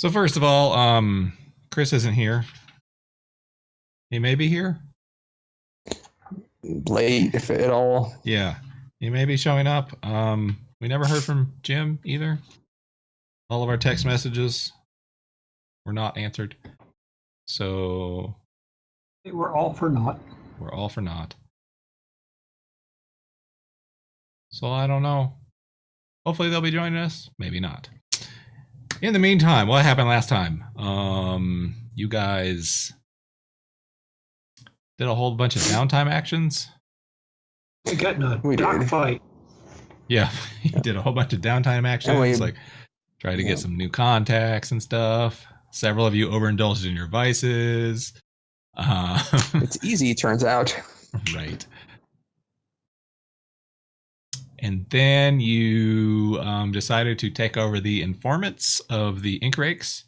So first of all, Chris isn't here. He may be here. Late, if at all. Yeah, he may be showing up. We never heard from Jim either. All of our text messages were not answered. So We're all for naught. we're all for naught. So I don't know. Hopefully they'll be joining us. Maybe not. In the meantime, what happened last time? You guys did a whole bunch of downtime actions. We got in a We did. dogfight. Yeah, you did a whole bunch of downtime actions, we- like try to get some new contacts and stuff. Several of you overindulged in your vices. It's easy, turns out. Right. And then you decided to take over the informants of the Ink Rakes.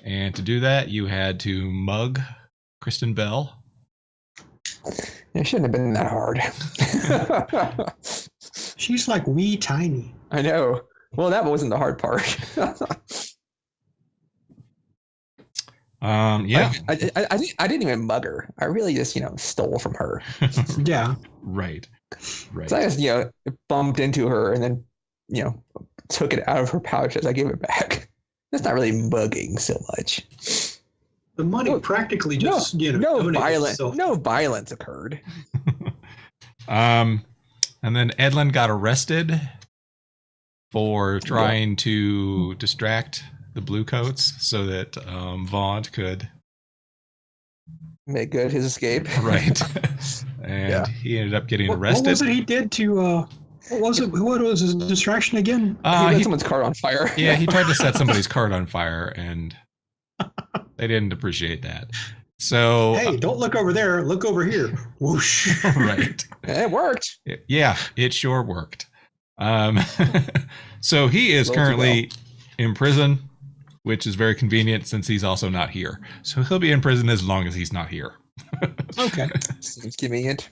And to do that, you had to mug Kristen Bell. It shouldn't have been that hard. She's like wee tiny. I know. Well, that wasn't the hard part. Yeah. I didn't even mug her. I really just, stole from her. Yeah. Right. So I just, bumped into her and then, took it out of her pouch as I gave it back. That's not really mugging so much. The money practically just, No donated violence. itself. No violence occurred. And then Edlin got arrested for trying to distract the Bluecoats so that Vaughn could Make good his escape. right. And he ended up getting arrested. What was it he did to? What was his distraction again? He lit someone's car on fire. Yeah, he tried to set somebody's card on fire, and they didn't appreciate that. So, Hey, don't look over there. Look over here. Whoosh. right. It worked. Yeah, it sure worked. So he is currently in prison, which is very convenient since he's also not here. So he'll be in prison as long as he's not here. Okay. Seems convenient.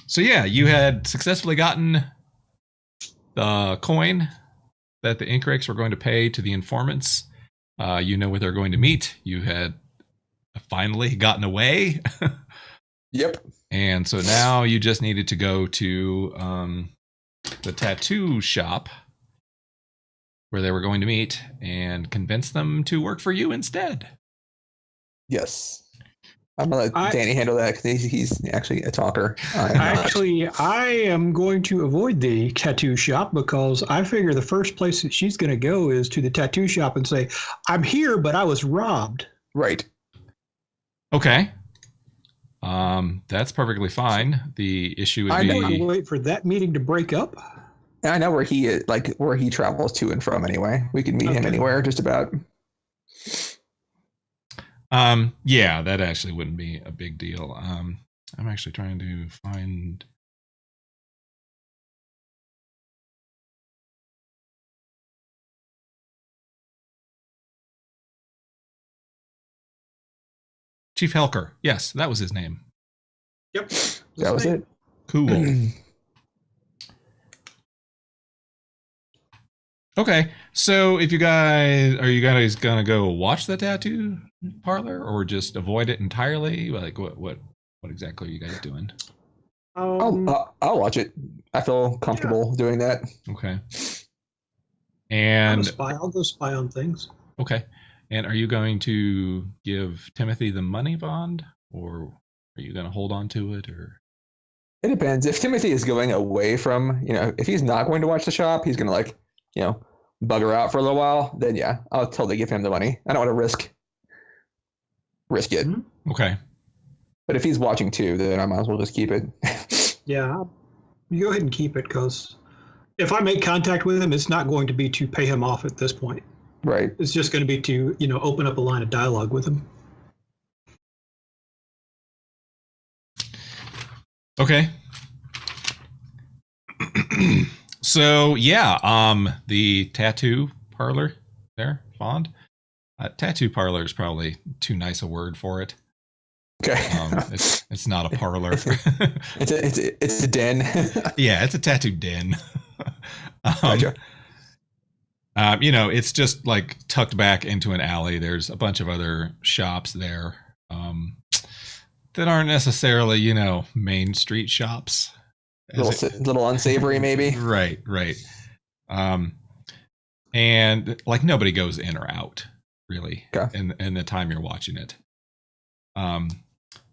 So yeah, you had successfully gotten the coin that the Ink Rakes were going to pay to the informants. You know where they're going to meet. You had finally gotten away. Yep. And so now you just needed to go to the tattoo shop where they were going to meet and convince them to work for you instead. Yes. I'm gonna let Danny handle that because he's actually a talker. I am going to avoid the tattoo shop because I figure the first place that she's going to go is to the tattoo shop and say, "I'm here, but I was robbed." Right. Okay. That's perfectly fine. The issue would I know be to wait for that meeting to break up. And I know where he is, like where he travels to and from. Anyway, we can meet him anywhere, just about. yeah, that actually wouldn't be a big deal. I'm actually trying to find. Chief Helker. Yes, that was his name. Yep. That was it. Cool. Okay, so if you guys are you guys gonna go watch the tattoo parlor or just avoid it entirely? Like what exactly are you guys doing? I'll watch it. I feel comfortable doing that. Okay. I'm And a spy. I'll go spy on things. okay. And are you going to give Timothy the money bond, or are you going to hold on to it, or? It depends. If Timothy is going away from, if he's not going to watch the shop, he's going to bugger out for a little while. Then yeah, I'll totally give him the money. I don't want to risk it. Mm-hmm. Okay. But if he's watching too, then I might as well just keep it. Yeah, you go ahead and keep it because if I make contact with him, it's not going to be to pay him off at this point. Right. It's just going to be to, open up a line of dialogue with him. Okay. So yeah, the tattoo parlor there, Fond. Tattoo parlor is probably too nice a word for it. Okay. It's not a parlor. it's a den. Yeah, it's a tattoo den. Gotcha. It's just like tucked back into an alley. There's a bunch of other shops there that aren't necessarily, Main Street shops. Little unsavory, maybe. Right. And like nobody goes in or out really in the time you're watching it.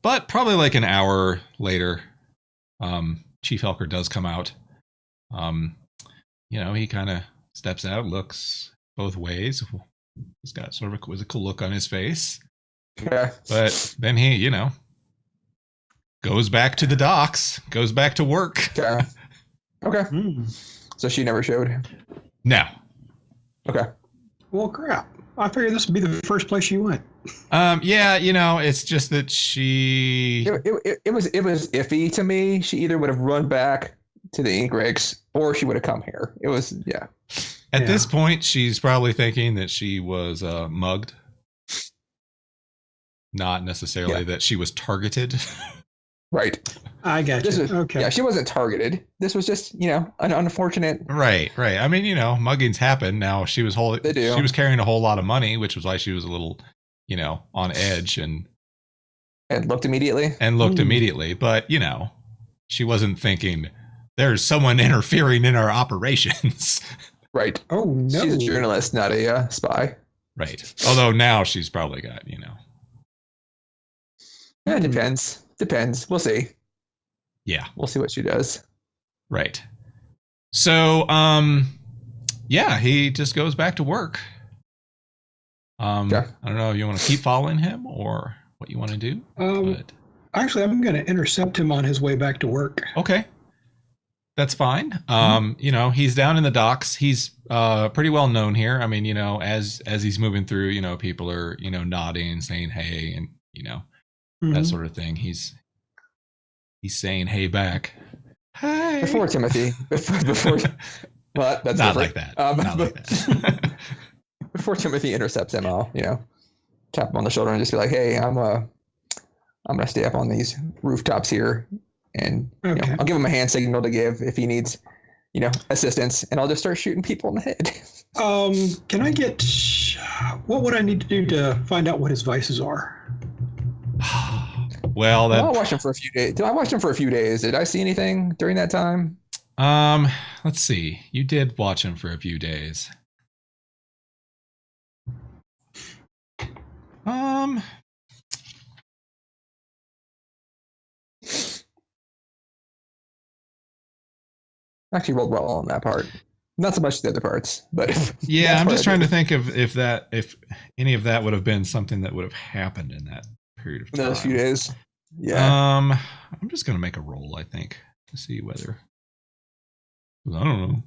But probably like an hour later, Chief Helker does come out. He kind of steps out, looks both ways. He's got sort of a quizzical look on his face. Okay. But then he, goes back to the docks, goes back to work. Okay. So she never showed. No. Okay. Well, crap. I figured this would be the first place she went. It's just that she. It was iffy to me. She either would have run back to the ink rigs or she would have come here. It was At this point, she's probably thinking that she was mugged, not necessarily that she was targeted. Right. I got you. Okay. Yeah, she wasn't targeted. This was just, an unfortunate. Right. I mean, muggings happen. Now she was They do. She was carrying a whole lot of money, which was why she was a little, on edge and looked immediately. Immediately, but she wasn't thinking there's someone interfering in our operations. Right. Oh no. She's a journalist, not a spy. Right. Although now she's probably got, Yeah, it depends. We'll see. Yeah. We'll see what she does. Right. So, he just goes back to work. I don't know if you want to keep following him or what you want to do. Actually, I'm going to intercept him on his way back to work. Okay. That's fine. He's down in the docks. He's pretty well known here. I mean, as he's moving through, people are, nodding, saying hey, and that sort of thing. He's saying hey back. Hey. Before Timothy. Before well, that's not different. like that. Not like that. Before Timothy intercepts him, I'll, tap him on the shoulder and just be like, hey, I'm gonna stay up on these rooftops here. And I'll give him a hand signal to give if he needs, assistance, and I'll just start shooting people in the head. Can I get? What would I need to do to find out what his vices are? Well, I watched him for a few days. I watched him for a few days. Did I see anything during that time? Let's see. You did watch him for a few days. Actually rolled well on that part. Not so much the other parts, but yeah, I'm just trying to think of if any of that would have been something that would have happened in that period of time. Those few days. Yeah. I'm just gonna make a roll, I think, to see whether. I don't know.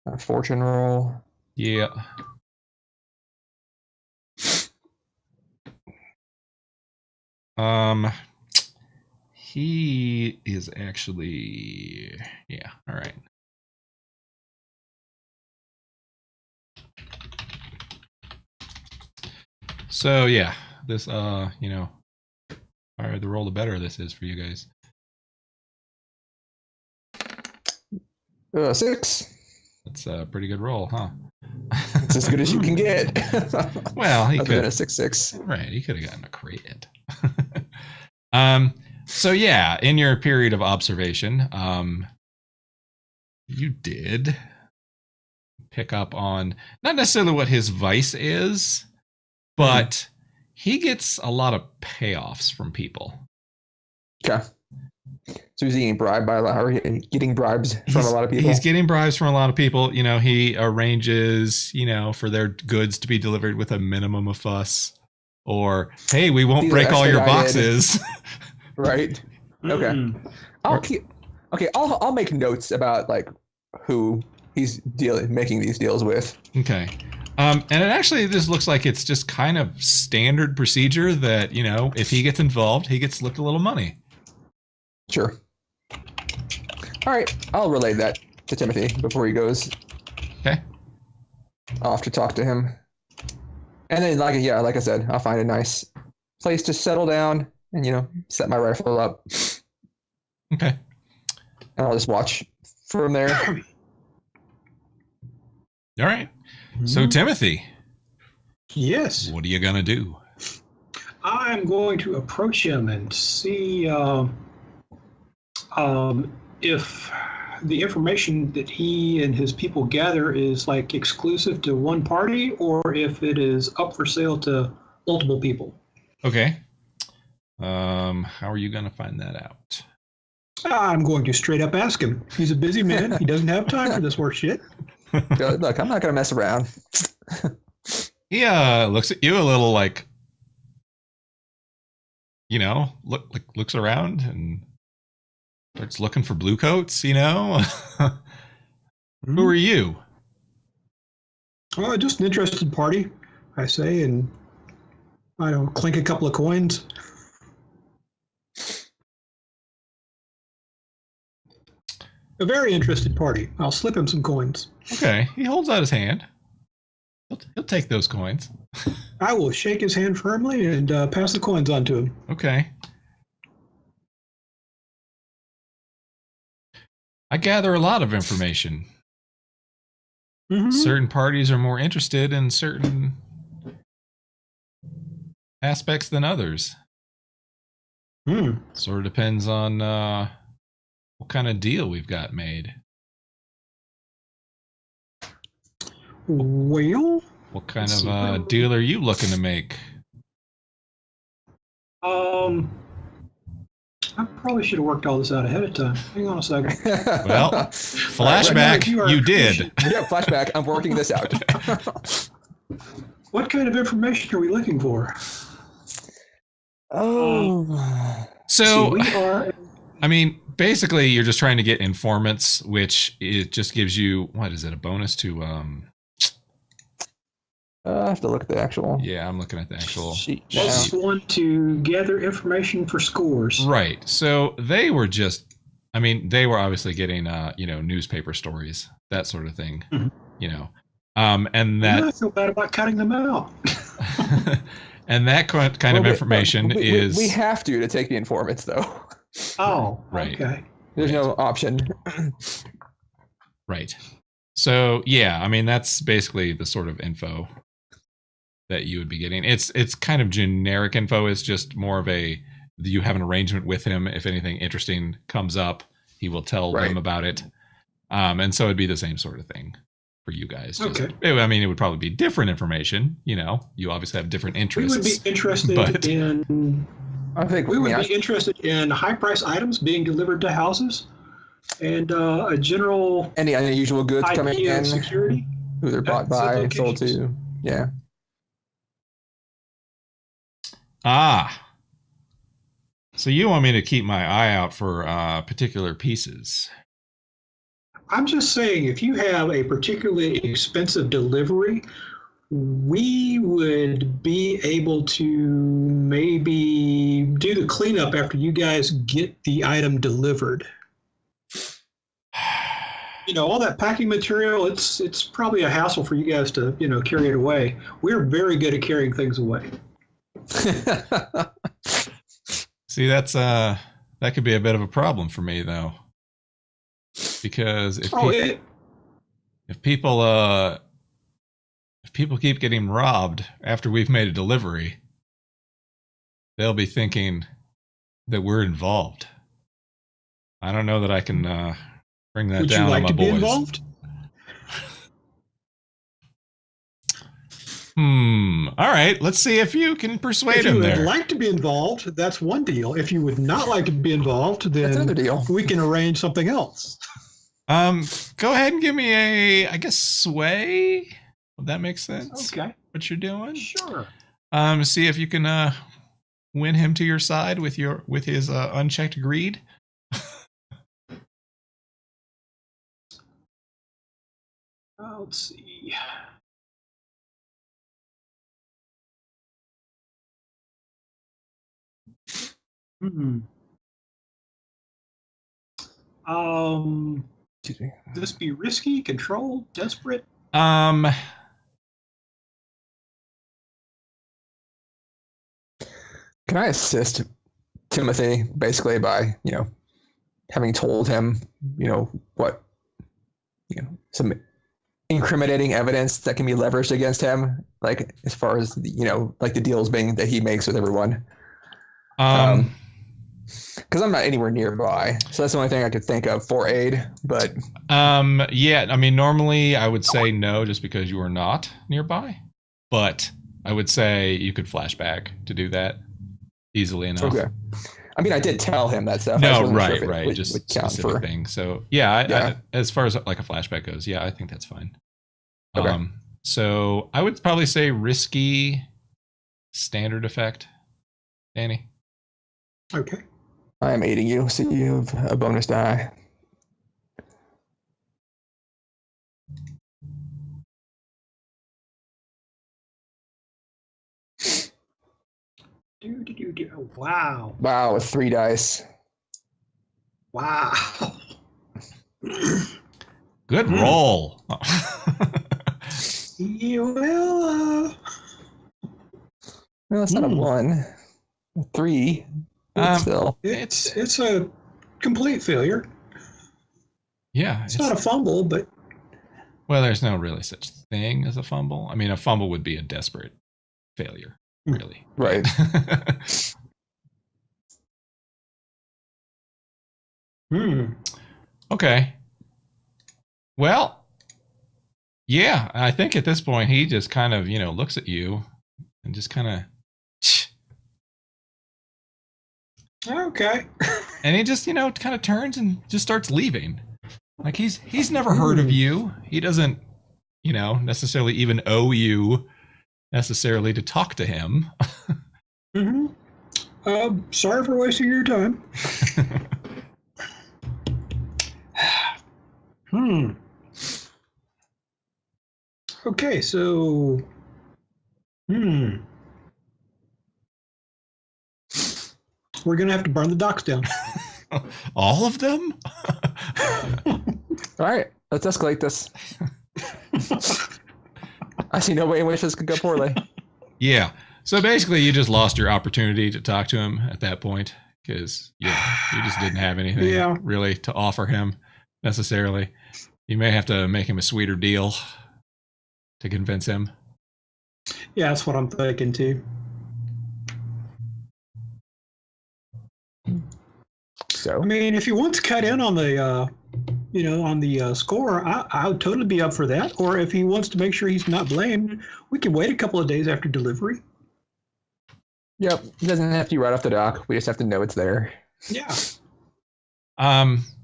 A fortune roll. Yeah. He is actually, all right. So this all right, the roll the better this is for you guys. 6. That's a pretty good roll, huh? It's as good as you can get. Well, he could have a 6-6. Right, he could have gotten a crit. So in your period of observation, you did pick up on not necessarily what his vice is, but he gets a lot of payoffs from people. Okay. So he's getting bribed by a lot, or getting bribes from a lot of people. He's getting bribes from a lot of people. He arranges, for their goods to be delivered with a minimum of fuss. Or, hey, we won't break all your boxes. Right. Okay. I'll make notes about like who he's making these deals with. Okay. And it actually this looks like it's just kind of standard procedure that, if he gets involved, he gets slipped a little money. Sure. All right. I'll relay that to Timothy before he goes. Okay. I'll have to talk to him. And then, like I said, I'll find a nice place to settle down and, set my rifle up. Okay. And I'll just watch from there. All right. So, Timothy, Yes. what are you going to do? I'm going to approach him and see if the information that he and his people gather is like exclusive to one party or if it is up for sale to multiple people. Okay. How are you going to find that out? I'm going to straight up ask him. He's a busy man. He doesn't have time for this work shit. Look, I'm not going to mess around. He looks at you a little like, looks around and starts looking for blue coats, Who are you? Oh, just an interested party, I say, and I don't clink a couple of coins. A very interested party. I'll slip him some coins. Okay. He holds out his hand. He'll take those coins. I will shake his hand firmly and pass the coins on to him. Okay. I gather a lot of information. Mm-hmm. Certain parties are more interested in certain aspects than others. Sort of depends on what kind of deal we've got made. Well, what kind of deal are you looking to make? I probably should have worked all this out ahead of time. Hang on a second. Well, flashback, you did. Yeah, flashback. I'm working this out. What kind of information are we looking for? Oh. So, see, basically, you're just trying to get informants, which it just gives you, what is it, a bonus to... I have to look at the actual... Yeah, I'm looking at the actual sheet. Plus one to gather information for scores. Right. So they were just, they were obviously getting, newspaper stories, that sort of thing, and that... I feel bad about cutting them out. And that kind of information is... We have to take the informants, though. Oh, right. Okay. There's no option. Right. So, yeah, that's basically the sort of info that you would be getting. It's kind of generic info. It's just more of you have an arrangement with him. If anything interesting comes up, he will tell them about it. And so it'd be the same sort of thing for you guys. Okay. It would probably be different information. You obviously have different interests. We would be interested in... I think we would be interested in high-price items being delivered to houses and a general... Any unusual goods coming in. Security. Who they're bought by and sold to. Yeah. So you want me to keep my eye out for particular pieces? I'm just saying, if you have a particularly expensive delivery, we would be able to maybe do the cleanup after you guys get the item delivered. All that packing material, it's probably a hassle for you guys to, carry it away. We're very good at carrying things away. See, that could be a bit of a problem for me, though, because if people keep getting robbed after we've made a delivery, they'll be thinking that we're involved. I don't know that I can bring that down on my boys. Would you like to be involved? All right. Let's see if you can persuade him there. If you would like to be involved, that's one deal. If you would not like to be involved, then that's another deal. We can arrange something else. Go ahead and give me sway. Would that make sense? Okay. What you're doing? Sure. See if you can win him to your side with his unchecked greed. Let's see. Excuse me. This be risky, controlled, desperate? Can I assist Timothy basically by, having told him, what, some incriminating evidence that can be leveraged against him, like as far as like the deals being that he makes with everyone. Because I'm not anywhere nearby, so that's the only thing I could think of for aid. But yeah, I mean, normally I would say no, just because you are not nearby. But I would say you could flashback to do that easily enough. Okay. I mean, I did tell him that stuff. No, right. Just specific thing. So yeah, Yeah. as far as like a flashback goes, yeah, I think that's fine. Okay. So I would probably say risky standard effect, Danny. Okay. I am aiding you, so you have a bonus die. Wow. Wow, with 3 dice. Wow. Good roll. Yeah, well, Well, it's not a 1. A 3. But still. it's a complete failure. Yeah. It's not a fumble, but Well, there's no really such thing as a fumble. I mean, a fumble would be a desperate failure, really. Right. Okay. Well, yeah, I think at this point he just kind of, looks at you and just kind of, okay. and he just, kind of turns and just starts leaving. Like he's never heard of you. He doesn't, necessarily even owe you necessarily to talk to him. Sorry for wasting your time. Okay, so we're gonna have to burn the docks down. All of them? All right, let's escalate this. I see no way in which this could go poorly. Yeah. So basically, you just lost your opportunity to talk to him at that point because, you just didn't have anything really to offer him necessarily. You may have to make him a sweeter deal to convince him. Yeah, that's what I'm thinking too. So, I mean, if you want to cut in on the, on the score, I would totally be up for that. Or if he wants to make sure he's not blamed, we can wait a couple of days after delivery. Yep, it doesn't have to be right off the dock. We just have to know it's there. Yeah.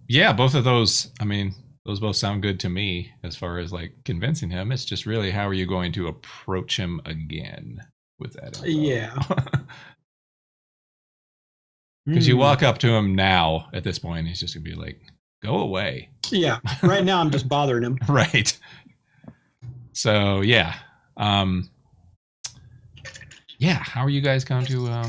Yeah, both of those. I mean, those both sound good to me as far as like convincing him. It's just really how are you going to approach him again with that info? Yeah. Because you walk up to him now at this point, he's just gonna be like, "Go away." Yeah. Right now, I'm just bothering him. Right. So yeah, yeah. How are you guys going to?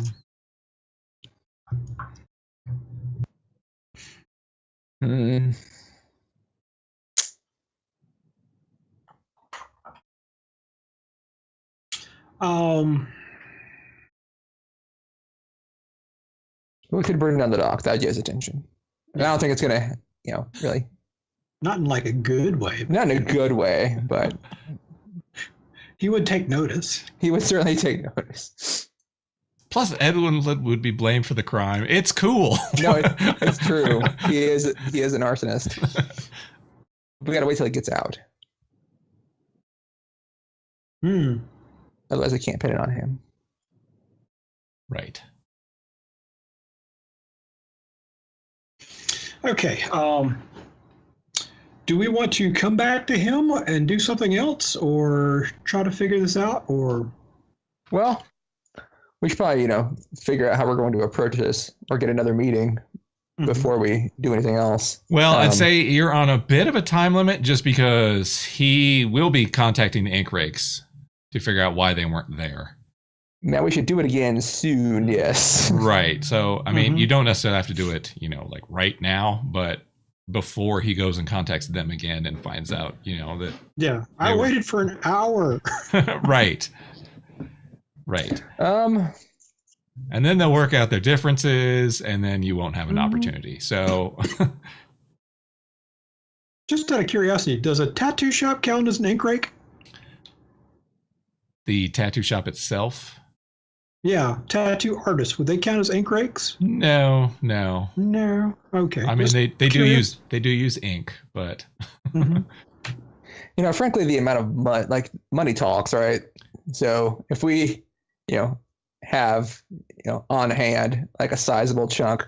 We could burn down the dock. That'd get his attention. And I don't think it's gonna, really. Not in like a good way. Not in a good way, but he would take notice. He would certainly take notice. Plus, Edwin would be blamed for the crime. It's cool. No, it's true. He is an arsonist. We gotta wait till he gets out. Otherwise, I can't pin it on him. Right. Okay. Do we want to come back to him and do something else, or try to figure this out, or? Well, we should probably, figure out how we're going to approach this, or get another meeting before we do anything else. Well, I'd say you're on a bit of a time limit just because he will be contacting the ink rakes to figure out why they weren't there. Now we should do it again soon, yes. Right. So, I mean, you don't necessarily have to do it, like right now, but before he goes and contacts them again and finds out, that. Yeah. I waited for an hour. Right. Right. And then they'll work out their differences and then you won't have an opportunity. So. Just out of curiosity, does a tattoo shop count as an ink rake? The tattoo shop itself? Yeah, tattoo artists, would they count as ink rakes? No. No. Okay. I mean, Just they do curious. use ink, but Mhm. Frankly, the amount of money talks, right? So if we, have, on hand like a sizable chunk,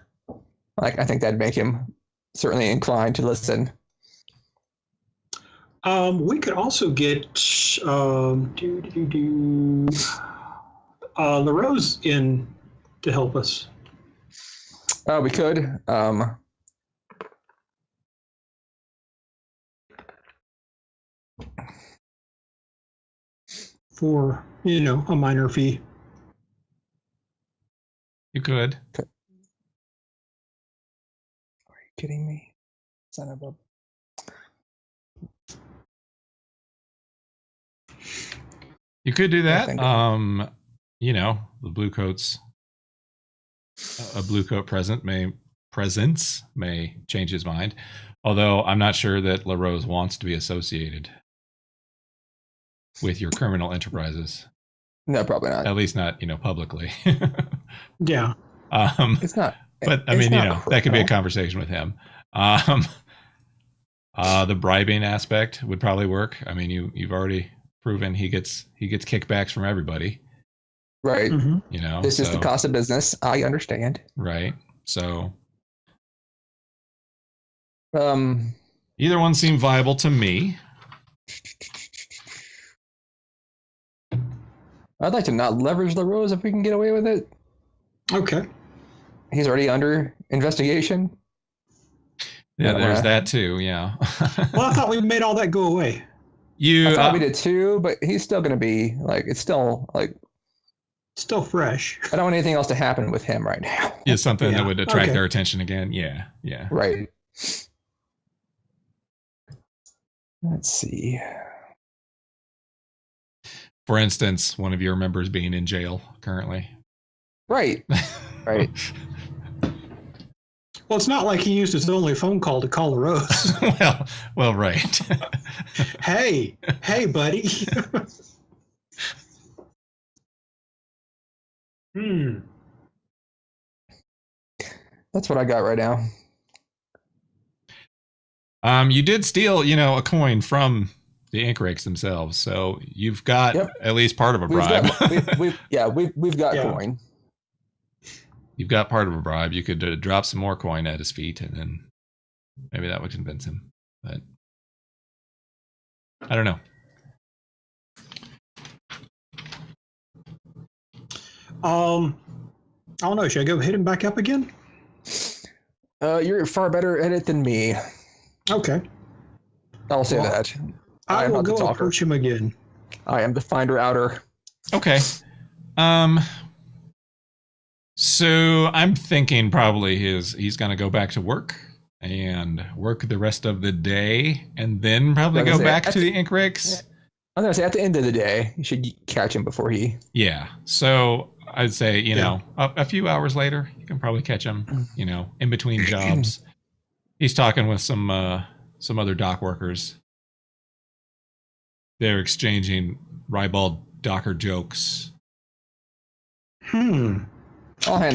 like I think that'd make him certainly inclined to listen. We could also get LaRose in to help us. We could. For a minor fee. you could. Are you kidding me? Son of a. You could do that. think- The blue coats. A blue coat presence may change his mind. Although I'm not sure that LaRose wants to be associated with your criminal enterprises. No, probably not. At least not, publicly. Yeah. It's not. But I it's mean, not that could be a criminal. conversation with him. The bribing aspect would probably work. I mean, you've already proven he gets kickbacks from everybody. Right. Mm-hmm. This is the cost of business. I understand. Right. So Um, either one seemed viable to me. I'd like to not leverage LaRose if we can get away with it. Okay. He's already under investigation. Yeah, Yeah, there's right. that too. Yeah. Well, I thought we made all that go away. You I thought we did too, but he's still going to be like, it's still like, Still fresh. I don't want anything else to happen with him right now. is something Yeah, that would attract okay. their attention again. Yeah. Yeah. Right. Let's see. For instance, one of your members being in jail currently. Right. Right. Well, it's not like he used his only phone call to call LaRose. well, right. Hey, buddy. That's what I got right now. You did steal, a coin from the ink rakes themselves, so you've got Yep. at least part of a We've bribe. got, we've got Yeah. coin. You've got part of a bribe. You could drop some more coin at his feet, and then maybe that would convince him. But I don't know. I don't know. Should I go hit him back up again? You're far better at it than me. Okay. I'll say Well, that. I am will not the go talker. approach him again. I am the finder outer. Okay. So I'm thinking probably he's gonna go back to work and work the rest of the day, and then probably I was go gonna say, back at to the- the ink rakes. I'm gonna say at the end of the day, you should catch him before he. Yeah. So I'd say, Yeah. a few hours later, you can probably catch him, in between jobs. He's talking with some other dock workers. They're exchanging ribald docker jokes. I'll hand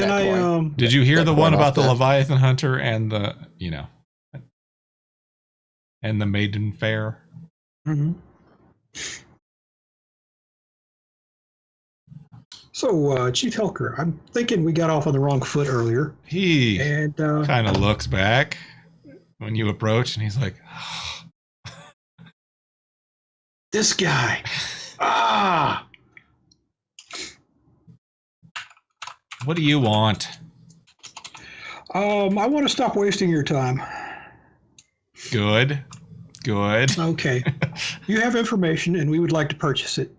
Can that I? coin. Did you hear That the coin one off about the the- Leviathan Hunter and the, and the Maiden Fair? So, Chief Helker, I'm thinking we got off on the wrong foot earlier, He and kind of looks back when you approach, and he's like, this guy. Ah. "What do you want?" I want to stop wasting your time. Good. Okay. You have information, and we would like to purchase it.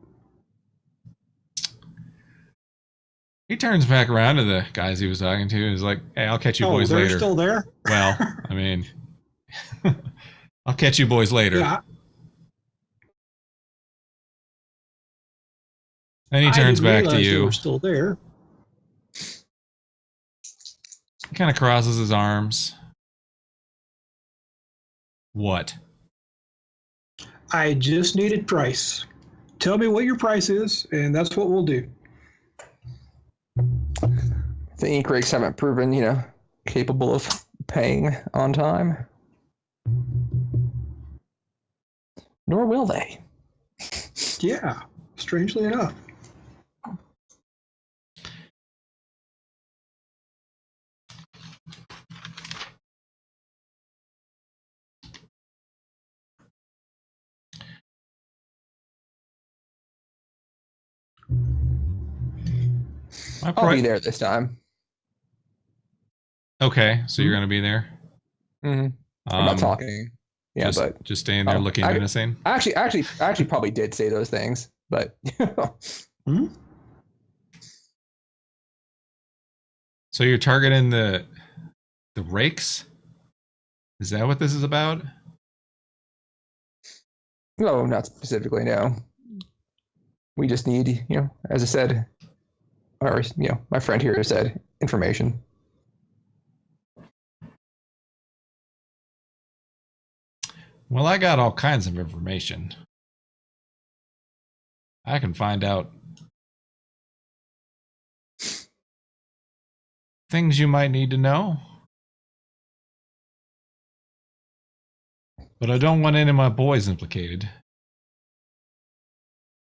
He turns back around to the guys he was talking to, and he's like, "Hey, I'll catch you boys they're later." still there? Well, I mean, I'll catch you boys later. Yeah. And he I turns didn't back to realize they you. were still there. He kind of crosses his arms. What? I just needed price. Tell me what your price is, and that's what we'll do. The ink rakes haven't proven, capable of paying on time. Nor will they. Yeah, strangely enough. I'll be there this time. Okay, so you're going to be there? Mm-hmm. I'm not talking. Yeah, just staying there looking menacing. I actually probably did say those things, but So you're targeting the rakes? Is that what this is about? No, not specifically. No. We just need, as I said, or my friend here said, information. Well, I got all kinds of information. I can find out things you might need to know. But I don't want any of my boys implicated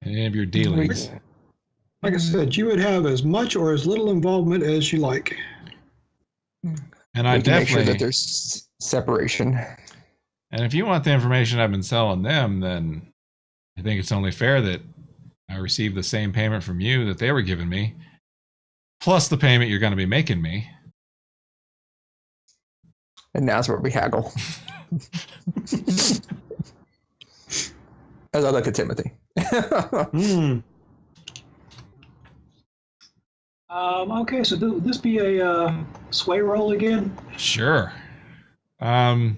in any of your dealings. Like I said, you would have as much or as little involvement as you like. And I definitely make sure that there's separation. And if you want the information I've been selling them, then I think it's only fair that I receive the same payment from you that they were giving me, plus the payment you're going to be making me. And now's where we haggle. As I look at Timothy. Okay, so would this be a sway roll again? Sure. That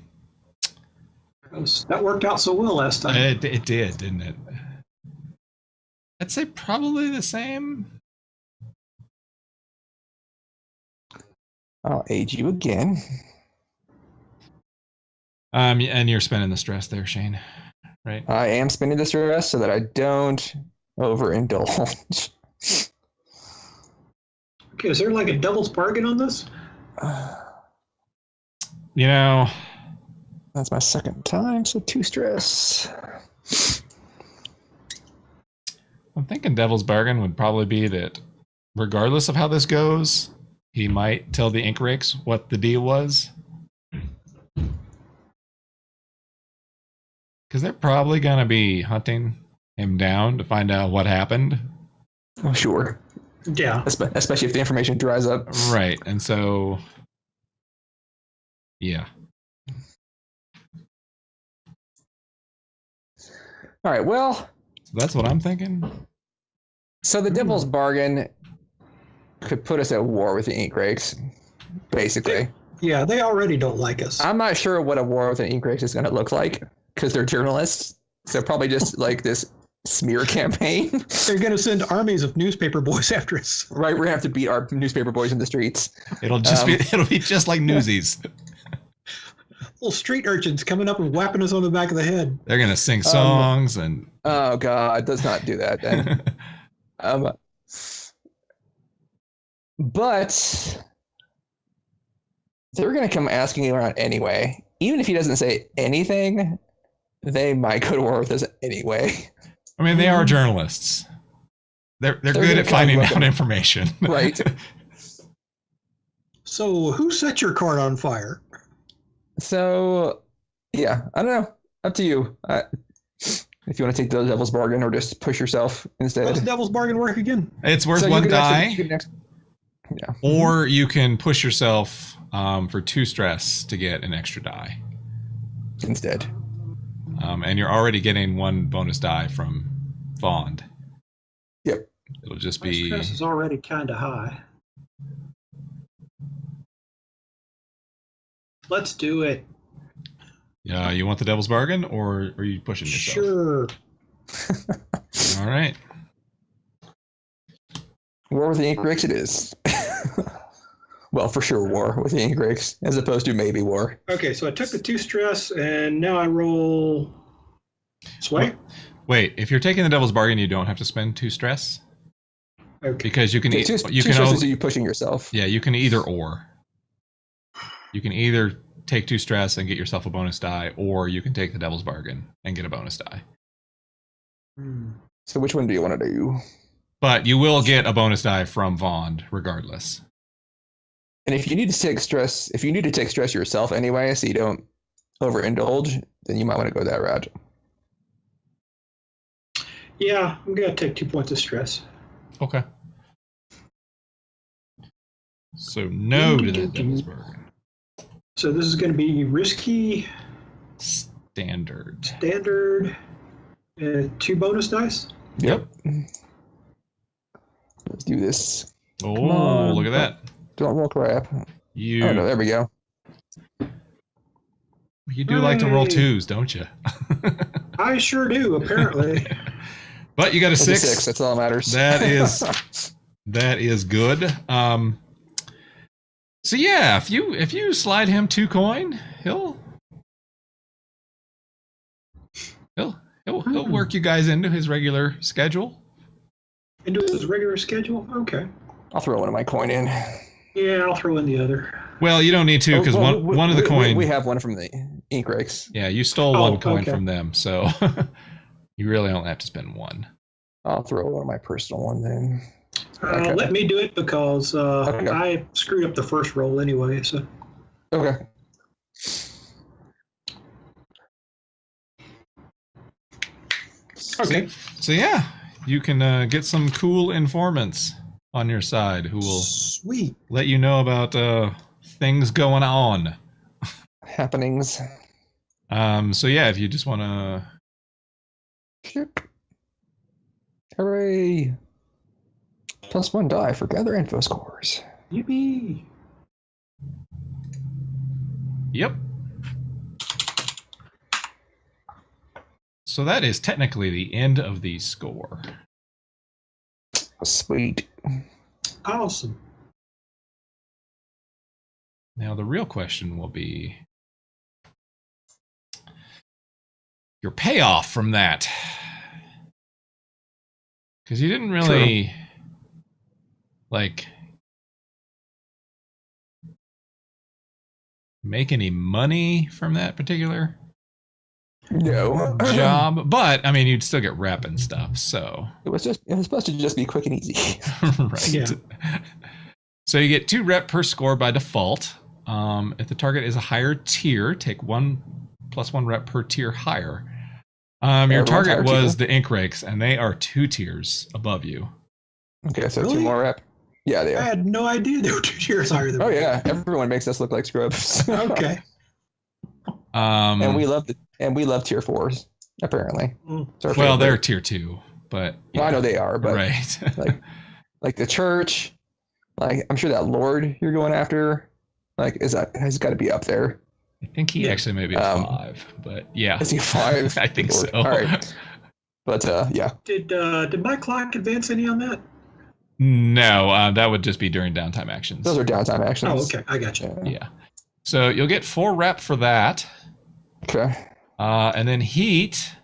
worked out so well last time. It did, didn't it? I'd say probably the same. I'll aid you again. And you're spending the stress there, Shane, right? I am spending the stress so that I don't overindulge. Okay, is there like a devil's bargain on this? That's my second time, so 2 stress. I'm thinking devil's bargain would probably be that regardless of how this goes, he might tell the ink rakes what the deal was. Because they're probably going to be hunting him down to find out what happened. Oh, sure. Yeah. Especially if the information dries up. Right. And so, yeah. All right, well. So that's what I'm thinking. So the devil's bargain could put us at war with the ink rakes, basically. Yeah, they already don't like us. I'm not sure what a war with the ink rakes is going to look like because they're journalists. So probably just like this smear campaign. They're going to send armies of newspaper boys after us. Right, we're going to have to beat our newspaper boys in the streets. It'll be just like Newsies. Little street urchins coming up and whapping us on the back of the head. They're going to sing songs and... Oh, God, let's not do that then. But they're going to come asking you around anyway. Even if he doesn't say anything, they might go to war with us anyway. I mean, they are journalists. They're good at finding out information. Right. So who set your cart on fire? So, yeah, I don't know. Up to you. If you want to take the devil's bargain or just push yourself instead. How does devil's bargain work again? It's worth 1 die. Or you can push yourself for 2 stress to get an extra die. Instead. And you're already getting 1 bonus die from Fond. Yep. It'll just My be... stress is already kind of high. Let's do it. Yeah, you want the devil's bargain, or are you pushing yourself? Sure. All right. War with the ink rakes it is. Well, for sure war with the ink rakes, as opposed to maybe war. Okay, so I took the 2 stress, and now I roll... Sway? Wait, if you're taking the Devil's Bargain, you don't have to spend 2 stress. Okay. Because you can Okay, two can stresses are you pushing yourself. yeah, you can either or. You can either take 2 stress and get yourself a bonus die, or you can take the Devil's Bargain and get a bonus die. So which one do you want to do? But you will get a bonus die from Vond regardless. And if you need to take stress yourself anyway, so you don't overindulge, then you might want to go that route. Yeah, I'm going to take 2 points of stress. Okay. So no to the Devil's Bargain. So this is going to be risky, Standard. 2 bonus dice. Yep. Let's do this. Oh, on. look at that. Don't roll crap. You Oh no, there we go. you do like to roll Hooray. 2s, don't you? I sure do, apparently. But you got a That's 6. a 6. That's all that matters. That is good. So yeah, if you slide him 2 coin, he'll work you guys into his regular schedule. Into his regular schedule? Okay. I'll throw one of my coin in. Yeah, I'll throw in the other. Well, you don't need to because one of the coin. We have one from the ink rakes. Yeah, you stole Oh, one coin okay. from them, so you really don't have to spend 1. I'll throw one of my personal one then. Okay. Let me do it because Okay. I screwed up the first roll anyway. So Okay. okay. So yeah, you can get some cool informants on your side who will Sweet. let you know about things going on. Happenings. So yeah, if you just want to. Hooray. +1 die for gather info scores. Yippee. Yep. So that is technically the end of the score. Sweet. Awesome. Now the real question will be your payoff from that. Because you didn't really make any money from that particular No. job, but I mean you'd still get rep and stuff, so It was supposed to just be quick and easy. right. Yeah. So you get 2 rep per score by default. If the target is a higher tier, take 1 + 1 rep per tier higher. Your Everyone's target higher was tier? the ink rakes, and they are 2 tiers above you. Okay, so Really? 2 more rep. Yeah, they I are. had no idea they were 2 tiers higher than Oh me. yeah, everyone makes us look like scrubs. Okay. And we love tier 4s apparently. It's our well, favorite. they're tier 2, but Well, I know they are, but right. like the church, like I'm sure that Lord you're going after, like has got to be up there. I think he Yeah. actually may be a 5, but yeah, Is he 5? I think Lord. so. All right, but yeah, Did my clock advance any on that? No, that would just be during downtime actions. those are downtime actions. Oh, okay. I got you. Yeah. So you'll get 4 rep for that. Okay. And then heat.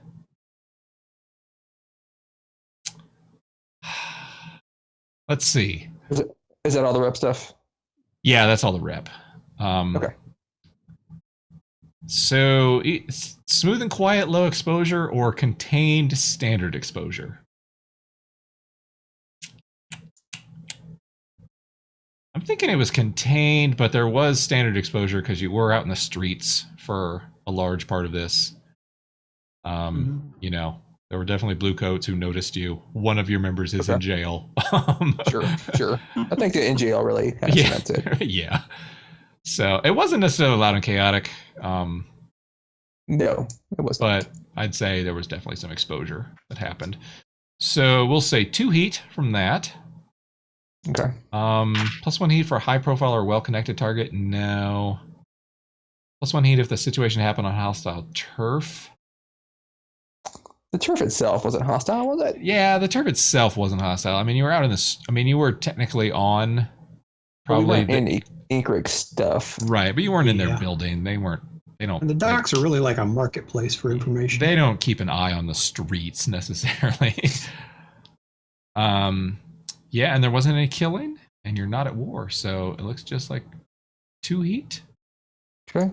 Let's see. Is that all the rep stuff? Yeah, that's all the rep. Okay. So smooth and quiet, low exposure, or contained standard exposure. I'm thinking it was contained, but there was standard exposure because you were out in the streets for a large part of this. You know, there were definitely blue coats who noticed you. One of your members is in jail. Sure. I think the NGL really has Yeah. it. Yeah. So it wasn't necessarily loud and chaotic, No, it wasn't. but I'd say there was definitely some exposure that happened. So we'll say 2 heat from that. Okay. +1 heat for a high profile or well connected target. No. +1 heat if the situation happened on hostile turf. The turf itself wasn't hostile, was it? Yeah, the turf itself wasn't hostile. I mean, you were out in this. I mean, you were technically on probably in Ink Rig stuff. right, but you weren't in their Yeah. building. They weren't They don't. And the docks are really like a marketplace for information. They don't keep an eye on the streets necessarily. Yeah, and there wasn't any killing, and you're not at war, so it looks just like 2 heat. Okay.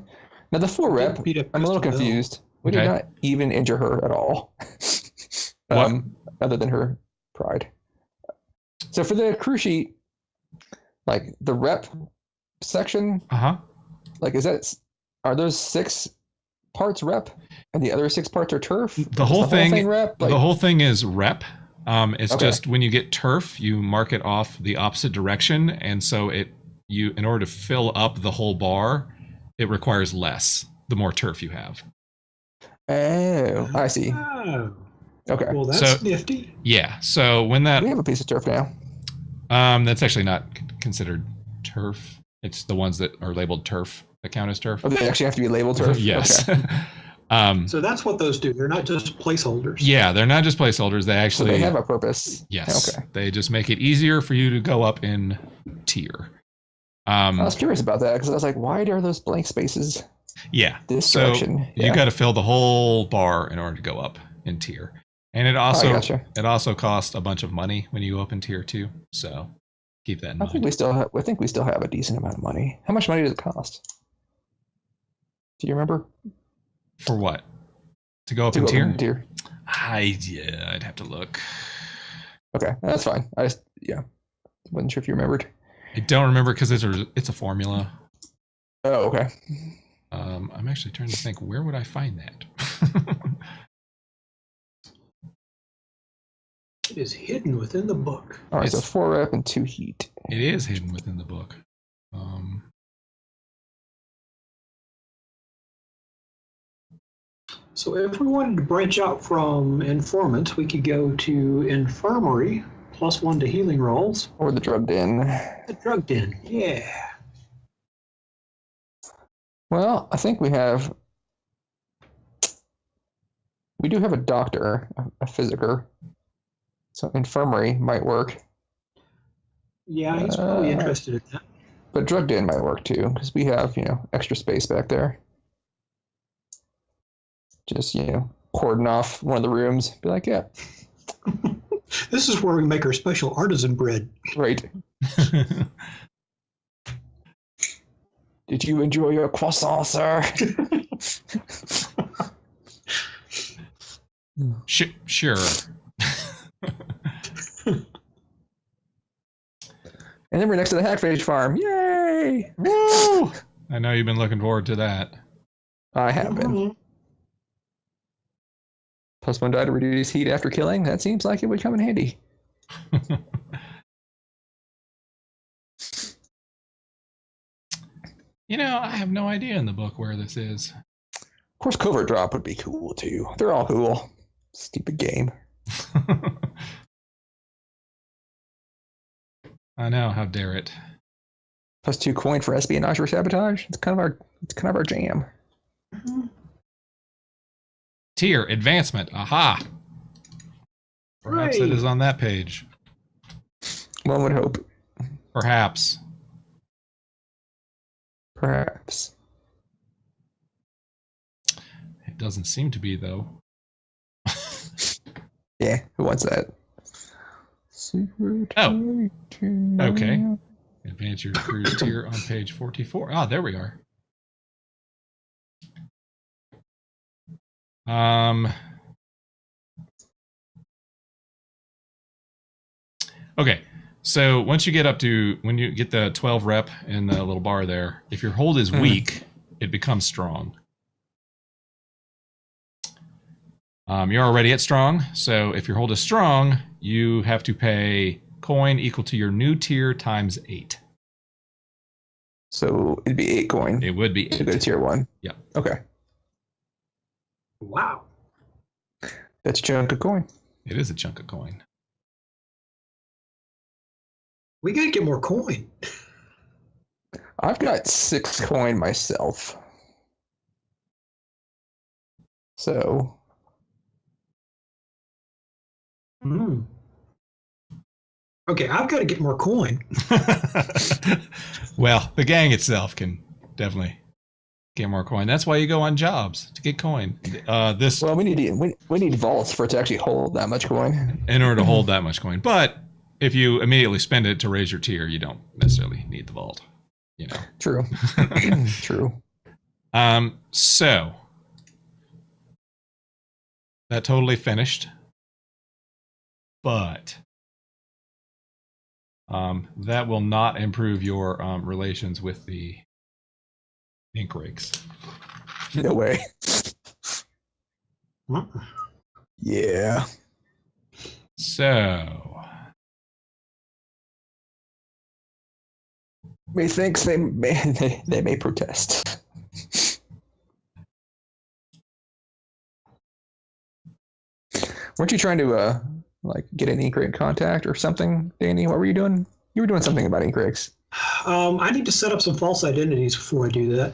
Now the 4 rep, I'm a little confused. We did not even injure her at all. Other than her pride. So for the crew sheet, like the rep section, like are those 6 parts rep and the other 6 parts are turf? The whole thing rep? The whole thing is rep. It's just when you get turf, you mark it off the opposite direction, and so in order to fill up the whole bar, it requires less the more turf you have. Oh, I see. Oh. Okay. Well, that's nifty. Yeah. So when that we have a piece of turf now. That's actually not considered turf. It's the ones that are labeled turf that count as turf. Oh, they actually have to be labeled turf? Yes. Okay. So that's what those do. They're not just placeholders. Yeah, they're not just placeholders. They actually they have a purpose. Yes. Okay. They just make it easier for you to go up in tier. I was curious about that because I was like, why are those blank spaces? Yeah. This direction. You got to fill the whole bar in order to go up in tier. And it also costs a bunch of money when you go up in tier 2. So keep that in mind. I think we still have a decent amount of money. How much money does it cost? Do you remember? For what? To go up in tier? I'd have to look. Okay, that's fine. I just wasn't sure if you remembered. I don't remember because it's a formula. Oh, okay. I'm actually trying to think, where would I find that? It is hidden within the book. All right, so 4 rep and 2 heat. It is hidden within the book. So if we wanted to branch out from informant, we could go to infirmary, +1 to healing rolls. Or the drugged in. The drugged in, yeah. Well, I think we do have a doctor, a physiker. So infirmary might work. Yeah, he's probably interested in that. But drugged in might work too, because we have, extra space back there. Just, cordon off one of the rooms. Be like, yeah. This is where we make our special artisan bread. Right. Did you enjoy your croissant, sir? Sure. And then we're next to the Hackphage farm. Yay! Woo! I know you've been looking forward to that. I have been. +1 die to reduce heat after killing. That seems like it would come in handy. I have no idea in the book where this is. Of course, covert drop would be cool too. They're all cool. Stupid game. I know. How dare it? +2 coin for espionage or sabotage. It's kind of our jam. Mm-hmm. Tier advancement. Aha. Perhaps it is on that page. One would hope. Perhaps. It doesn't seem to be, though. Yeah, who wants that? Oh. Okay. Advance your cruise tier on page 44. Ah, there we are. Okay, so once you get when you get the 12 rep in the little bar there, if your hold is weak, it becomes strong. You're already at strong, so if your hold is strong, you have to pay coin equal to your new tier times 8. So it'd be 8 coin. It would be 8. To go to tier 1. Yeah. Okay. Wow. That's a chunk of coin. It is a chunk of coin. We gotta get more coin. I've got 6 coin myself. So. Okay, I've got to get more coin. Well, the gang itself can definitely Get more coin. That's why you go on jobs, to get coin. Well, we need vaults for it to actually hold that much coin. In order to hold that much coin. But if you immediately spend it to raise your tier, you don't necessarily need the vault. You know. True. True. So that totally finished. But that will not improve your relations with the ink rakes. No way. Yeah. So methinks they may protest. Weren't you trying to like get an ink rake contact or something, Danny? What were you doing? You were doing something about ink rakes. I need to set up some false identities before I do that.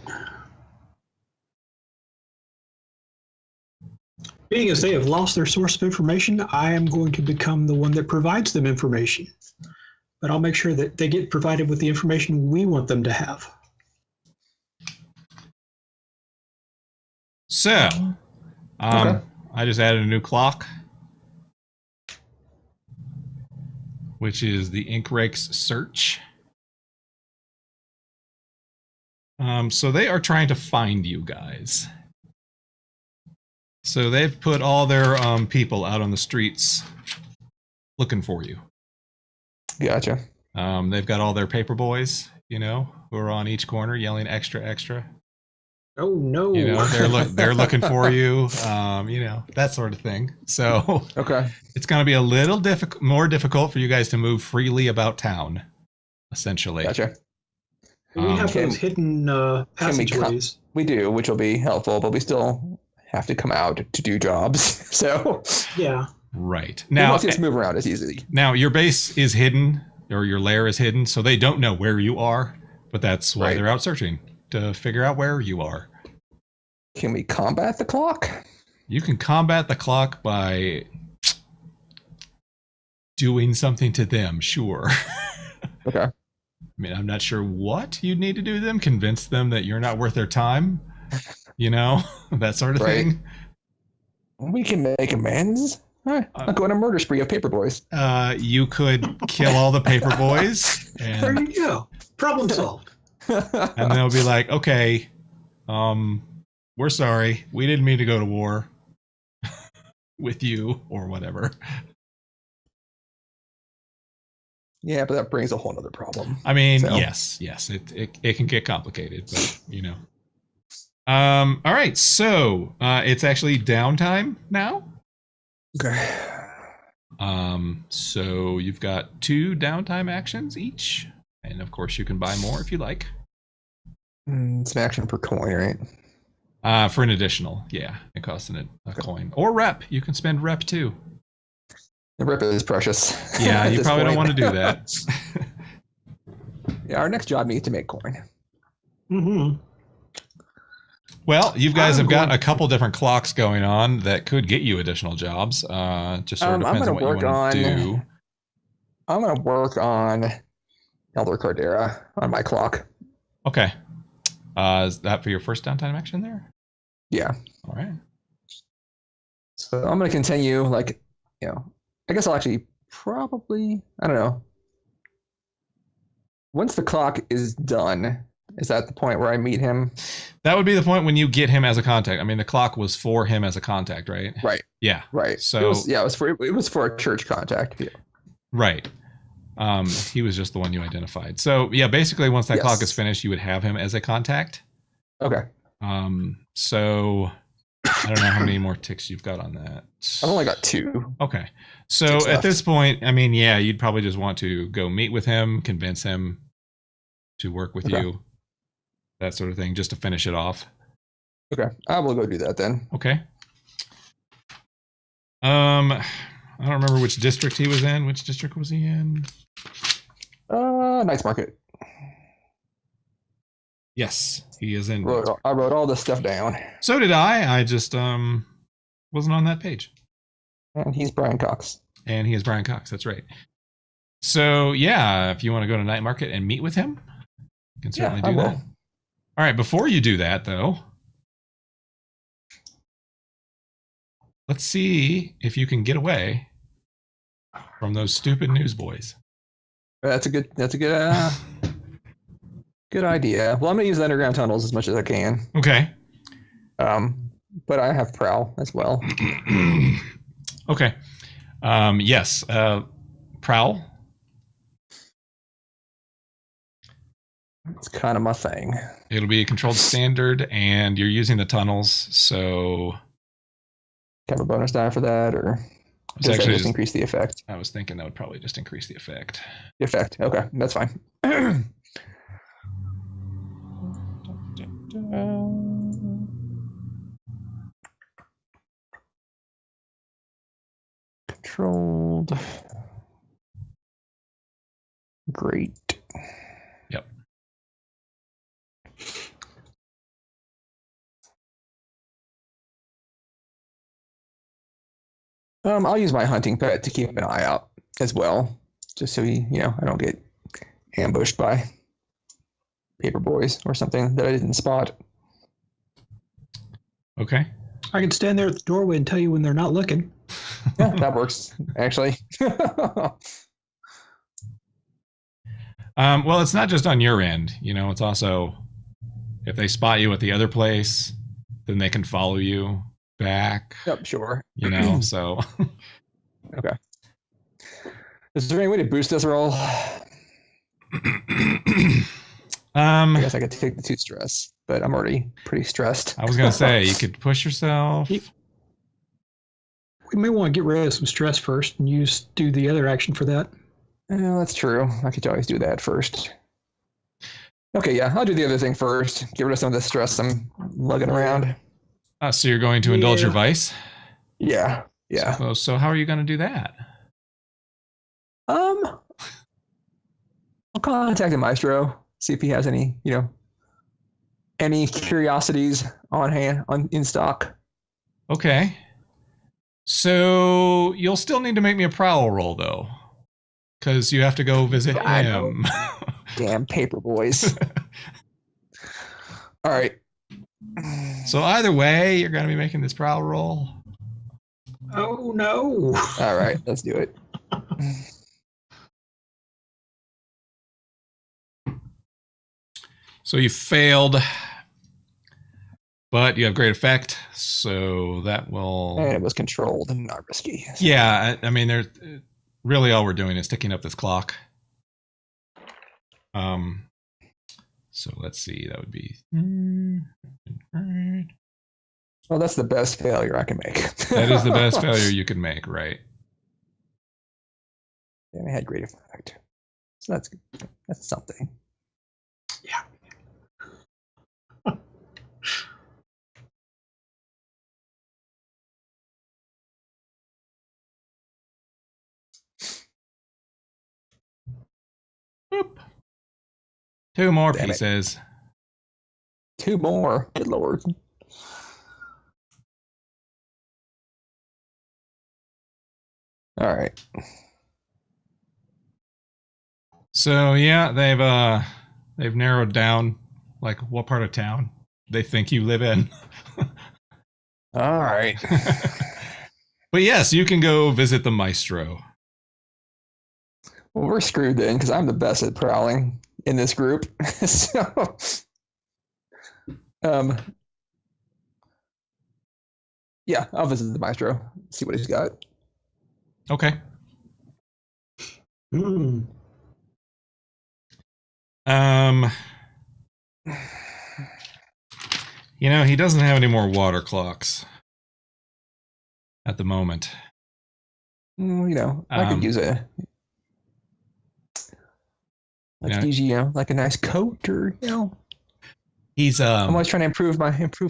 Being as they have lost their source of information, I am going to become the one that provides them information. But I'll make sure that they get provided with the information we want them to have. So, Okay. I just added a new clock, which is the ink rakes search. So they are trying to find you guys. So they've put all their people out on the streets looking for you. Gotcha. They've got all their paper boys, you know, who are on each corner yelling extra, extra. Oh no! You know, they're looking for you. You know, that sort of thing. So Okay. it's going to be a little more difficult for you guys to move freely about town, essentially. Gotcha. We have Can- those hidden passageways. We do, which will be helpful, but we still have to come out to do jobs. So Yeah. Right. we Now, won't just move around as easily. now your base is hidden, or your lair is hidden, so they don't know where you are, but that's why Right. they're out searching, to figure out where you are. Can we combat the clock? You can combat the clock by doing something to them, sure. Okay. I mean, I'm not sure what you'd need to do to them. Convince them that you're not worth their time, you know, that sort of Right. thing. We can make amends. All right. I'll go on a murder spree of paper boys. You could kill all the paper boys, There and, you go. Problem solved. and they'll be like, okay, we're sorry. We didn't mean to go to war with you or whatever. Yeah, but that brings a whole other problem. I mean, So- yes, it can get complicated, but you know. All right, so it's actually downtime now. Okay. So you've got 2 downtime actions each, and of course you can buy more if you like. It's an action per coin, right? For an additional, yeah, it costs a coin or rep. You can spend rep too. The rip is precious. Yeah, at you this probably don't point. want to do that. Yeah, our next job needs to make coin. Mm-hmm. Well, you guys I'm have got going- a couple different clocks going on that could get you additional jobs. Just sort of I'm depends on gonna what you work want to on- do. I'm gonna work on Elder Cardera on my clock. Okay. Is that for your first downtime action there? Yeah. All right. So I'm gonna continue, like, you know, I guess I'll actually probably, I don't know. Once the clock is done, is that the point where I meet him? That would be the point when you get him as a contact. I mean, the clock was for him as a contact, right? Right. Yeah. Right. So- it was for a church contact. Yeah. Right. He was just the one you identified. So yeah, basically once that Yes. clock is finished, you would have him as a contact. Okay. So I don't know how many more ticks you've got on that. I've only got 2. Okay. So Ticks at left. this point, I mean, yeah, you'd probably just want to go meet with him, convince him to work with Okay. you, that sort of thing, just to finish it off. Okay. I will go do that then. Okay. I don't remember which district he was in. Which district was he in? Nice Market. Yes, he is in. I wrote all this stuff down. So did I. I just wasn't on that page. And he's Brian Cox. And he is Brian Cox. That's right. So yeah, if you want to go to Night Market and meet with him, you can certainly I do will. that. All right, before you do that, though, let's see if you can get away from those stupid newsboys. That's a good good idea. Well, I'm gonna use the underground tunnels as much as I can. Okay. But I have prowl as well. Okay. Yes. Prowl. It's kind of my thing. It'll be a controlled standard, and you're using the tunnels, so Have a bonus die for that, or it's does that actually just increase the effect? I was thinking that would probably just increase the effect. The effect. Okay, that's fine. Controlled. Great. Yep. I'll use my hunting pet to keep an eye out as well, just so I don't get ambushed by paper boys or something that I didn't spot. Okay. I can stand there at the doorway and tell you when they're not looking. Yeah, that works actually. Well, it's not just on your end. It's also if they spot you at the other place, then they can follow you back. Yep, sure. So. Okay. Is there any way to boost this roll? I guess I could take the 2 stress, but I'm already pretty stressed. I was gonna say you could push yourself. We may want to get rid of some stress first and do the other action for that. Yeah, that's true. I could always do that first. Okay, yeah, I'll do the other thing first. Get rid of some of the stress I'm lugging around. So you're going to indulge your vice? Yeah. So how are you going to do that? I'll contact the maestro, see if he has any curiosities on hand in stock. Okay. So you'll still need to make me a prowl roll though, because you have to go visit him. Damn paper boys. All right. So either way, you're going to be making this prowl roll. Oh no! All right, let's do it. So you failed, but you have great effect, so that will. And it was controlled and not risky. Yeah, I mean, there's really all we're doing is ticking up this clock. So let's see, that would be. Well, that's the best failure I can make. That is the best failure you can make, right? And it had great effect. So that's something. Yeah. Boop. 2 more Damn it. pieces. 2 more. Good lord. All right. So yeah, they've narrowed down like what part of town they think you live in. All right. But yes, you can go visit the maestro. Well, we're screwed then because I'm the best at prowling in this group. So, yeah, I'll visit the maestro, see what he's got. Okay. Hmm. He doesn't have any more water clocks at the moment. I could use like a nice coat or He's I'm always trying to improve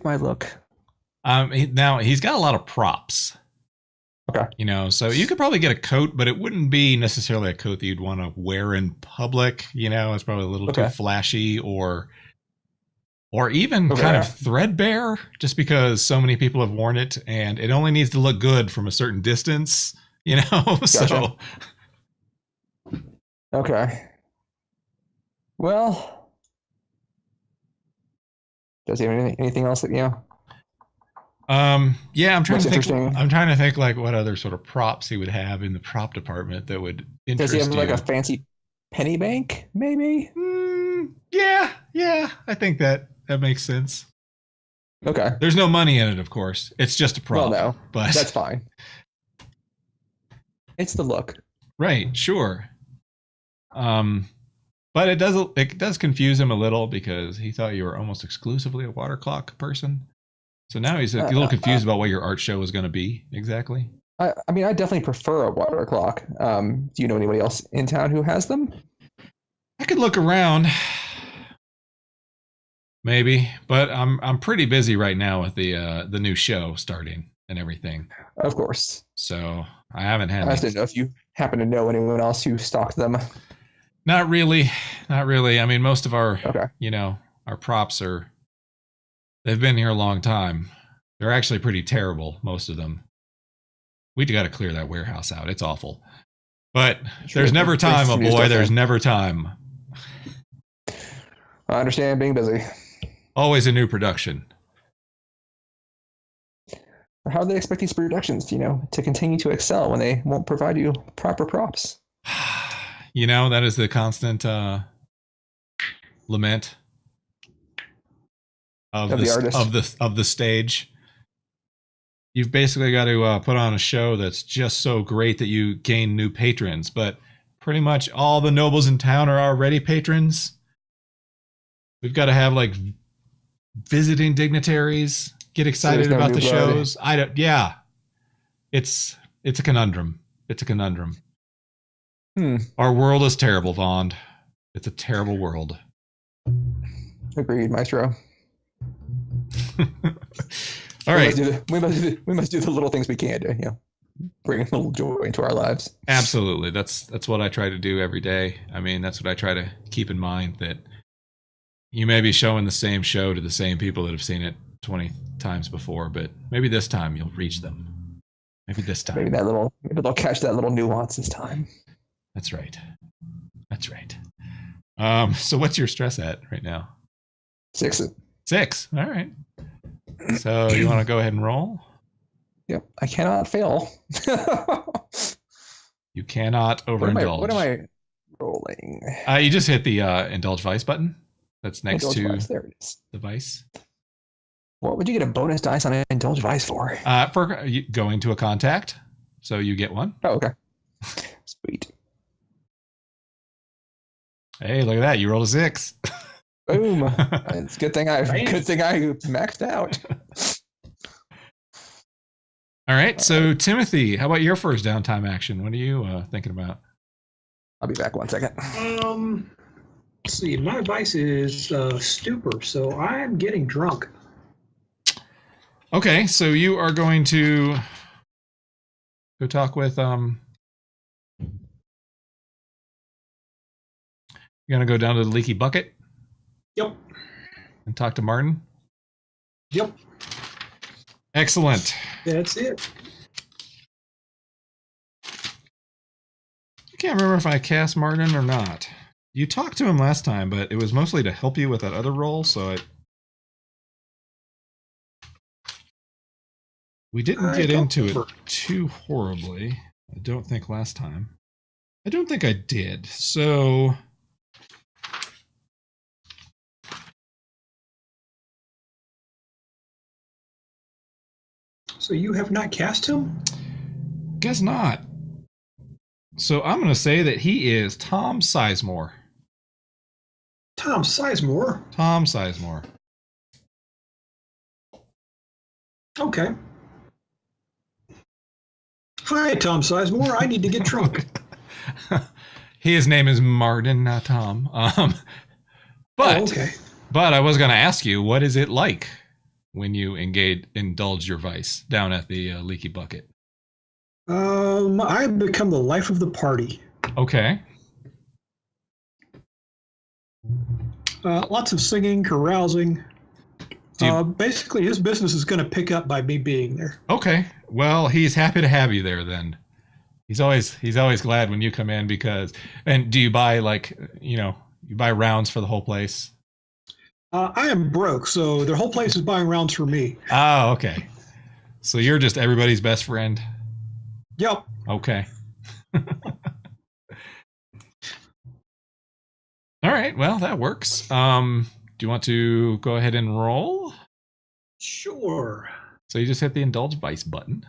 my look. Now he's got a lot of props. Okay. So you could probably get a coat, but it wouldn't be necessarily a coat that you'd want to wear in public. It's probably a little too flashy or even kind of threadbare, just because so many people have worn it, and it only needs to look good from a certain distance. Gotcha. So. Okay. Well, Does he have anything else that Yeah, I'm trying Looks to think. interesting. I'm trying to think like what other sort of props he would have in the prop department that would Does interest he have like you. a fancy penny bank? Maybe. Yeah. I think that makes sense. Okay. There's no money in it, of course. It's just a prop. Well, no, but that's fine. It's the look. right, sure. But it does confuse him a little because he thought you were almost exclusively a water clock person. So now he's a little confused about what your art show is going to be exactly. I mean, I definitely prefer a water clock. Do you know anybody else in town who has them? I could look around, maybe, but I'm pretty busy right now with the new show starting and everything. Of course. So I haven't had. I just didn't know if you happen to know anyone else who stocked them. Not really. I mean, most of our Okay. our props they've been here a long time. They're actually pretty terrible, most of them. We got to clear that warehouse out. It's awful. But there's never time, oh boy. There's never time. I understand being busy. Always a new production. How do they expect these productions, to continue to excel when they won't provide you proper props? That is the constant lament of the artist. of the stage. You've basically got to put on a show that's just so great that you gain new patrons, but pretty much all the nobles in town are already patrons. We've got to have like visiting dignitaries get excited about the shows. Yeah. It's a conundrum. It's a conundrum. Our world is terrible, Vaughn. It's a terrible world. Agreed, Maestro. All right. We must do the little things we can to, bring a little joy into our lives. Absolutely. That's what I try to do every day. I mean, that's what I try to keep in mind, that you may be showing the same show to the same people that have seen it 20 times before, but maybe this time you'll reach them. Maybe this time. Maybe they'll catch that little nuance this time. That's right. So what's your stress at right now? 6. 6. All right. So you want to go ahead and roll? Yep. I cannot fail. You cannot overindulge. What am I rolling? You just hit the indulge vice button. That's next Indulge to Vice. There it is. the vice. What would you get a bonus dice on Indulge Vice for? For going to a contact. So you get one. Oh, okay. Sweet. Hey, look at that. You rolled a 6. Boom. It's a good thing I maxed out. All right. So Timothy, how about your first downtime action? What are you thinking about? I'll be back 1 second. Let's see. My vice is stupor, so I'm getting drunk. Okay, so you are going to go talk with you're gonna go down to the leaky bucket? Yep. And talk to Martin? Yep. Excellent. That's it. I can't remember if I cast Martin or not. You talked to him last time, but it was mostly to help you with that other role, so we didn't get into it too horribly. I don't think last time. I don't think I did. So you have not cast him? guess not. So I'm going to say that he is Tom Sizemore. Tom Sizemore? Tom Sizemore. Okay. Hi, Tom Sizemore. I need to get drunk. His name is Martin, not Tom. But I was going to ask you, what is it like when you indulge your vice down at the leaky bucket? I've become the life of the party. Okay. Lots of singing, carousing. Basically, his business is going to pick up by me being there. Okay. Well, he's happy to have you there then. He's always glad when you come in because. And do you buy you buy rounds for the whole place? I am broke, so their whole place is buying rounds for me. Oh, okay. So you're just everybody's best friend. Yep. Okay. All right. Well, that works. Do you want to go ahead and roll? Sure. So you just hit the indulge vice button.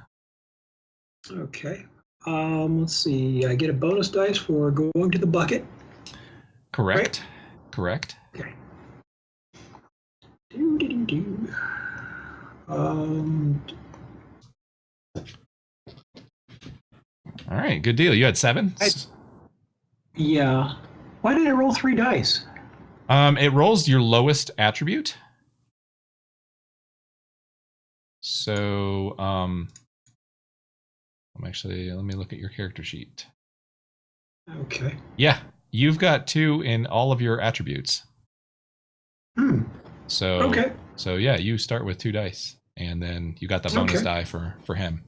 Okay. Let's see. I get a bonus dice for going to the bucket. Correct. Right? Correct. Okay. Do. All right. Good deal. You had 7? Yeah. Why did I roll 3 dice? It rolls your lowest attribute. So, I'm actually, let me look at your character sheet. Okay. Yeah, you've got 2 in all of your attributes. So, okay. So yeah, you start with 2 dice, and then you got the bonus die for him.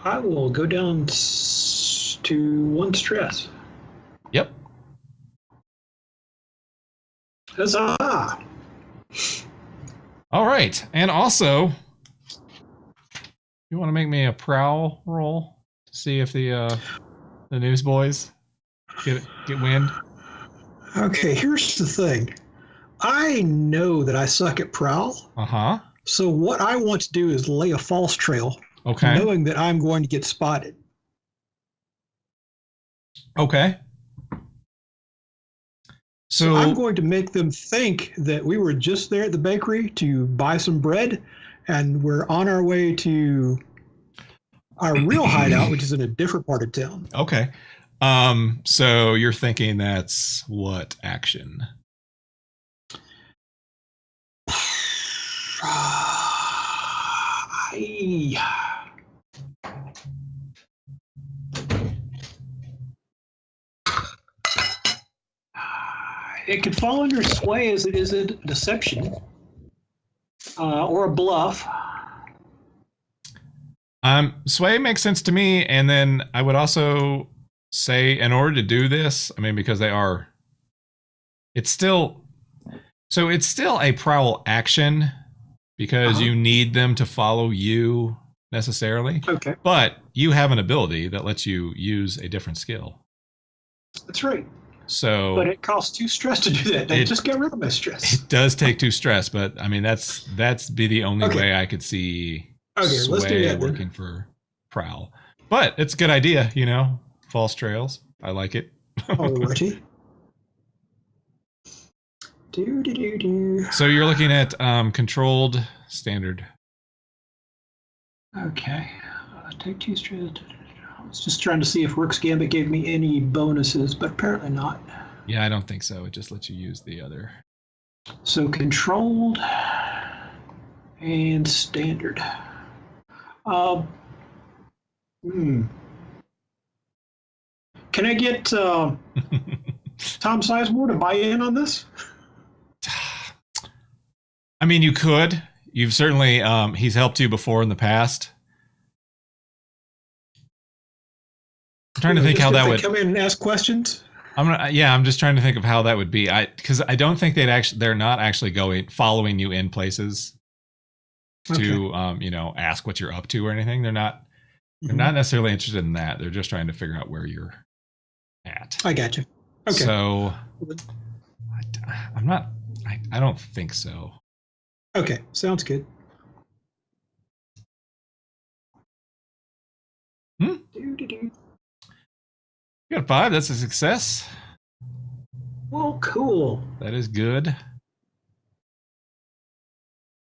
I will go down to 1 stress. Yep. Huzzah! All right, and also, you want to make me a prowl roll to see if the newsboys get wind? Okay. Here's the thing. I know that I suck at prowl. Uh-huh. So what I want to do is lay a false trail. Okay. Knowing that I'm going to get spotted. Okay. So I'm going to make them think that we were just there at the bakery to buy some bread, and we're on our way to our real hideout, which is in a different part of town. Okay. So you're thinking that's what action? It could fall under sway as it is a deception or a bluff. Sway makes sense to me, and then I would also say, in order to do this, I mean, because it's still a prowl action because you need them to follow you necessarily. Okay. But you have an ability that lets you use a different skill. That's right. So, but it costs 2 stress to do that. Just get rid of my stress. It does take 2 stress, but I mean that's be the only way I could see Sway let's do that working for prowl. But it's a good idea, false trails. I like it. Alrighty. So you're looking at controlled standard. Okay. Take 2 stress. I was just trying to see if Rook's Gambit gave me any bonuses, but apparently not. Yeah, I don't think so. It just lets you use the other. So controlled and standard. Can I get Tom Sizemore to buy in on this? I mean, you could. You've certainly he's helped you before in the past. I'm trying to think how that would come in and ask questions. I'm just trying to think of how that would be. Because I don't think they're not actually following you in places to ask what you're up to or anything. They're not necessarily interested in that. They're just trying to figure out where you're at. I got you. Okay. So I don't think so. Okay, sounds good. You got 5. That's a success. Well, cool. That is good.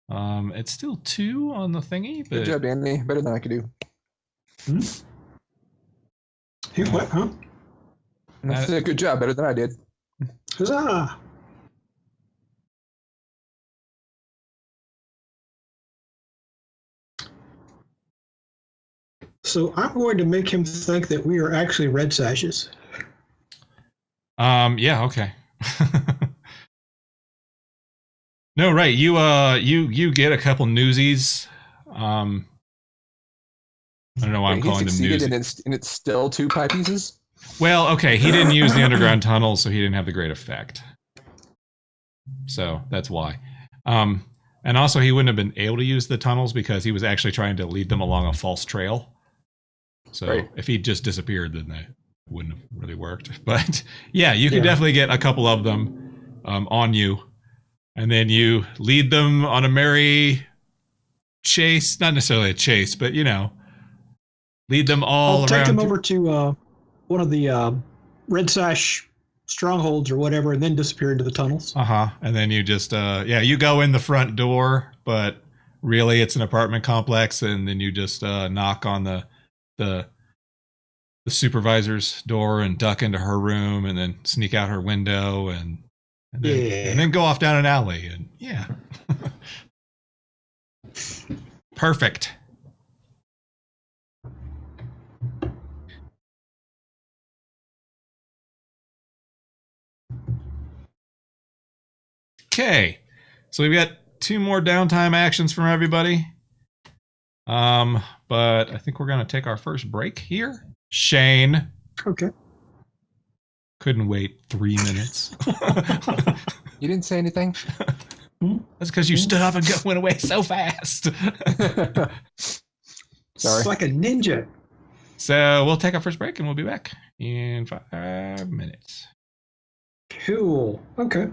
It's still 2 on the thingy, but good job, Danny. Better than I could do. What? Huh? That's a good job. Better than I did. Huzzah! So I'm going to make him think that we are actually red sashes. Yeah, okay. No, right. You get a couple newsies. I don't know why I'm calling them newsies. And it's still 2 pie pieces? Well, okay, he didn't use the underground tunnel, so he didn't have the great effect. So that's why. And also, he wouldn't have been able to use the tunnels because he was actually trying to lead them along a false trail. So Right. if he just disappeared, then that wouldn't have really worked. But yeah, you can definitely get a couple of them on you. And then you lead them on a merry chase. Not necessarily a chase, but, lead them all I'll around. take them over to one of the Red Sash strongholds or whatever, and then disappear into the tunnels. And then you just, you go in the front door, but really it's an apartment complex. And then you just knock on the supervisor's door and duck into her room and then sneak out her window and then go off down an alley. And yeah. Perfect. Okay, so we've got 2 more downtime actions from everybody. But I think we're going to take our first break here. Shane. Okay. Couldn't wait 3 minutes. You didn't say anything? That's because you stood up and went away so fast. Sorry. It's like a ninja. So we'll take our first break and we'll be back in 5 minutes. Cool. Okay.